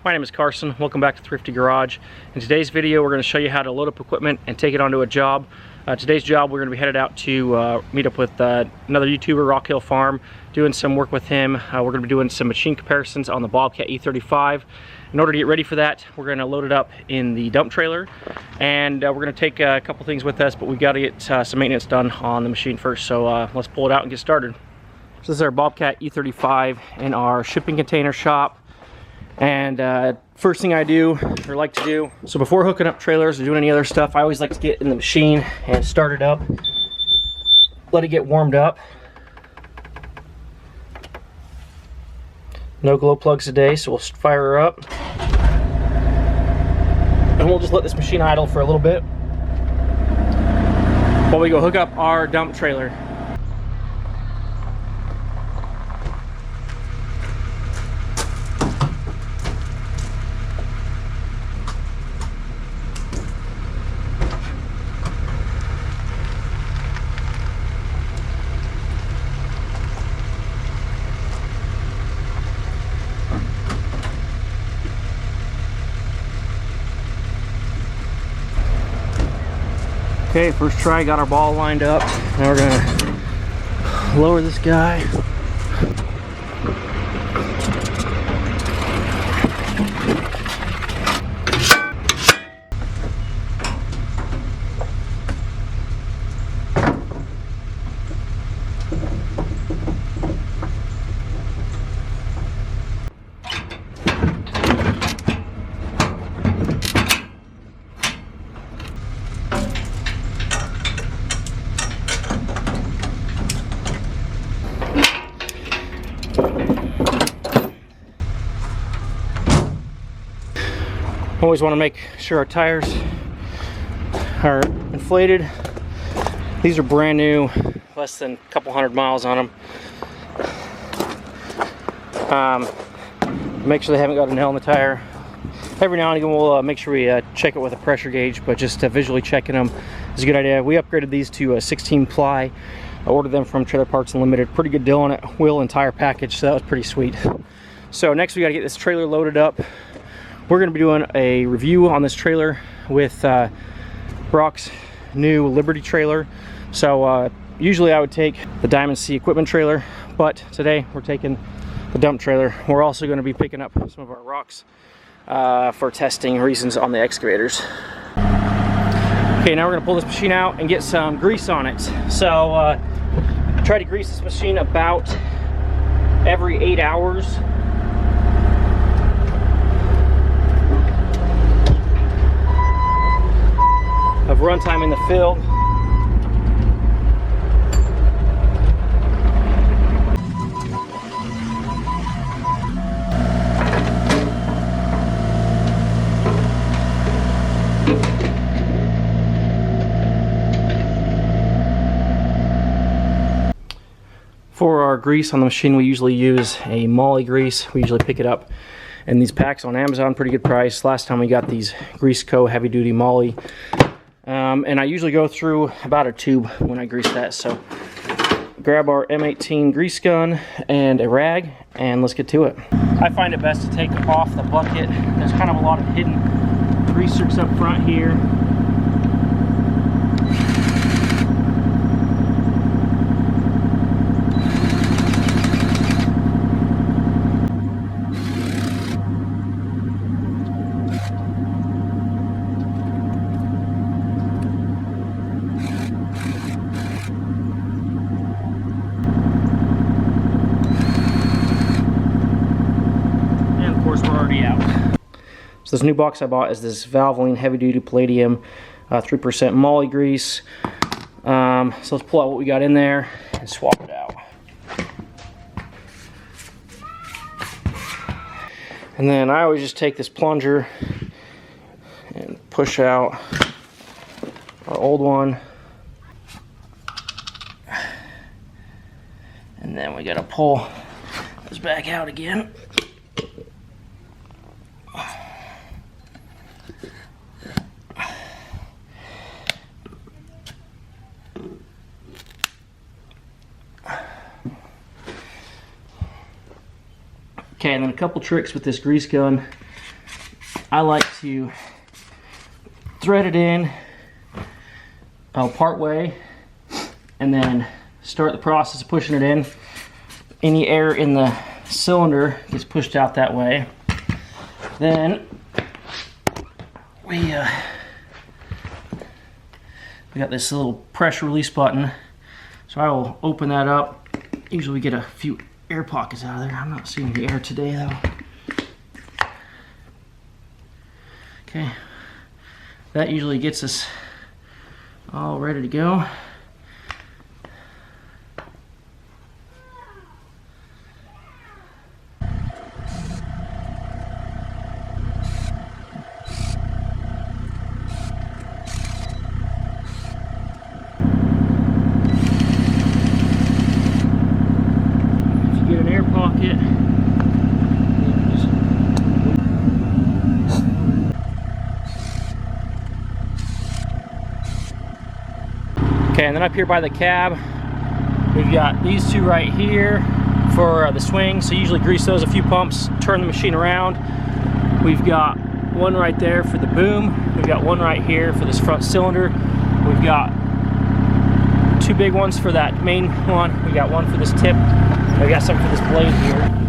My name is Carson. Welcome back to Thrifty Garage. In today's video, we're going to show you how to load up equipment and take it onto a job. Today's job, we're going to be headed out to meet up with another YouTuber, Rock Hill Farm, doing some work with him. We're going to be doing some machine comparisons on the Bobcat E35. In order to get ready for that, we're going to load it up in the dump trailer, and we're going to take a couple things with us, but we've got to get some maintenance done on the machine first. So let's pull it out and get started. So this is our Bobcat E35 in our shipping container shop. And first thing I do, or like to do, so before hooking up trailers or doing any other stuff, I always like to get in the machine and start it up, let it get warmed up. No glow plugs today, so we'll fire her up. And we'll just let this machine idle for a little bit while we go hook up our dump trailer. Okay, first try, got our ball lined up. Now we're gonna lower this guy. Always want to make sure our tires are inflated. These are brand new, less than a couple hundred miles on them. Make sure they haven't got a nail in the tire. Every now and again we'll make sure we check it with a pressure gauge, but just visually checking them is a good idea. We upgraded these to 16 ply. I ordered them from Trailer Parts Unlimited. Pretty good deal on it, wheel and tire package, so that was pretty sweet. So next we got to get this trailer loaded up. We're going to be doing a review on this trailer with Brock's new Liberty trailer. So usually I would take the Diamond C equipment trailer, but today we're taking the dump trailer. We're also going to be picking up some of our rocks for testing reasons on the excavators. Okay, now we're going to pull this machine out and get some grease on it. So try to grease this machine about every 8 hours. Of runtime in the field. For our grease on the machine, we usually use a Molly grease. We usually pick it up in these packs on Amazon, pretty good price. Last time we got these Grease Co. heavy duty Molly. And I usually go through about a tube when I grease that. So grab our M18 grease gun and a rag, and let's get to it. I find it best to take off the bucket. There's kind of a lot of hidden grease streaks up front here. So this new box I bought is this Valvoline heavy duty palladium 3% Molly grease. So let's pull out what we got in there and swap it out. And then I always just take this plunger and push out our old one. And then we gotta pull this back out again. Okay, and then a couple tricks with this grease gun. I like to thread it in part way and then start the process of pushing it in. Any air in the cylinder gets pushed out that way. Then we got this little pressure release button, so I will open that up. Usually we get a few air pockets out of there. I'm not seeing the air today though. Okay, that usually gets us all ready to go. Okay, and then up here by the cab, we've got these two right here for the swing. So you usually grease those a few pumps, turn the machine around. We've got one right there for the boom. We've got one right here for this front cylinder. We've got two big ones for that main one. We got one for this tip. We got some for this blade here.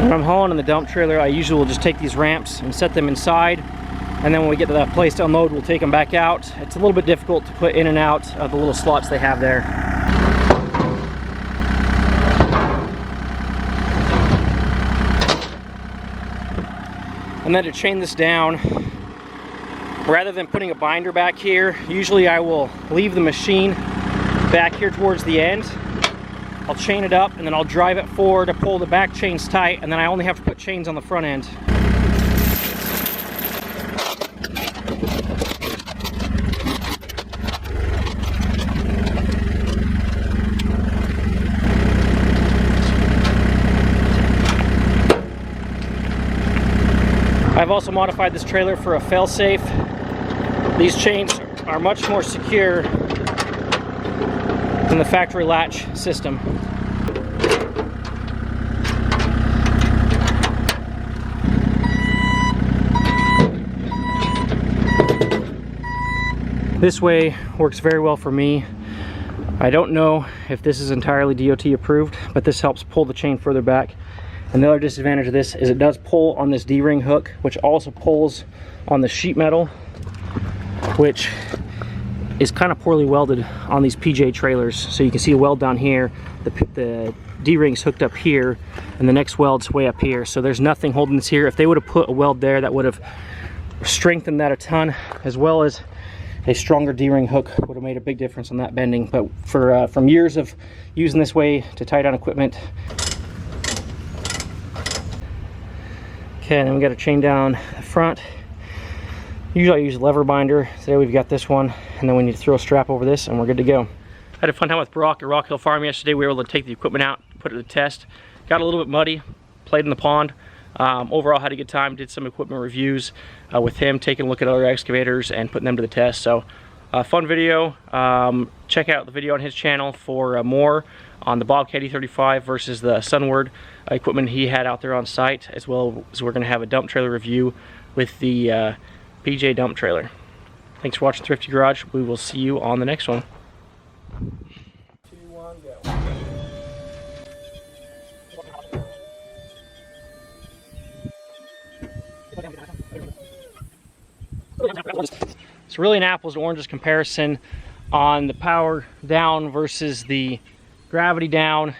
When I'm hauling in the dump trailer, I usually will just take these ramps and set them inside, and then when we get to that place to unload, we'll take them back out. It's a little bit difficult to put in and out of the little slots they have there. And then to chain this down, rather than putting a binder back here, usually I will leave the machine back here towards the end. I'll chain it up and then I'll drive it forward to pull the back chains tight, and then I only have to put chains on the front end. I've also modified this trailer for a fail-safe. These chains are much more secure than the factory latch system. This way works very well for me. I don't know if this is entirely DOT approved, but this helps pull the chain further back. And the other disadvantage of this is it does pull on this D-ring hook, which also pulls on the sheet metal, which is kind of poorly welded on these PJ trailers. So you can see a weld down here, the D-ring's hooked up here, and the next weld's way up here. So there's nothing holding this here. If they would have put a weld there, that would have strengthened that a ton, as well as a stronger D-ring hook would have made a big difference on that bending. But for from years of using this way to tie down equipment. Okay, and then we got to chain down the front. Usually I use a lever binder. Today we've got this one, and then we need to throw a strap over this and we're good to go. I had a fun time with Brock at Rock Hill Farm yesterday. We were able to take the equipment out, put it to the test. Got a little bit muddy, played in the pond. Overall had a good time, did some equipment reviews with him, taking a look at other excavators and putting them to the test. So fun video. Check out the video on his channel for more on the Bobcat E35 versus the Sunward equipment he had out there on site, as well as we're going to have a dump trailer review with the PJ dump trailer. Thanks for watching Thrifty Garage. We will see you on the next one. 2, 1, go. It's really an apples to oranges comparison on the power down versus the gravity down.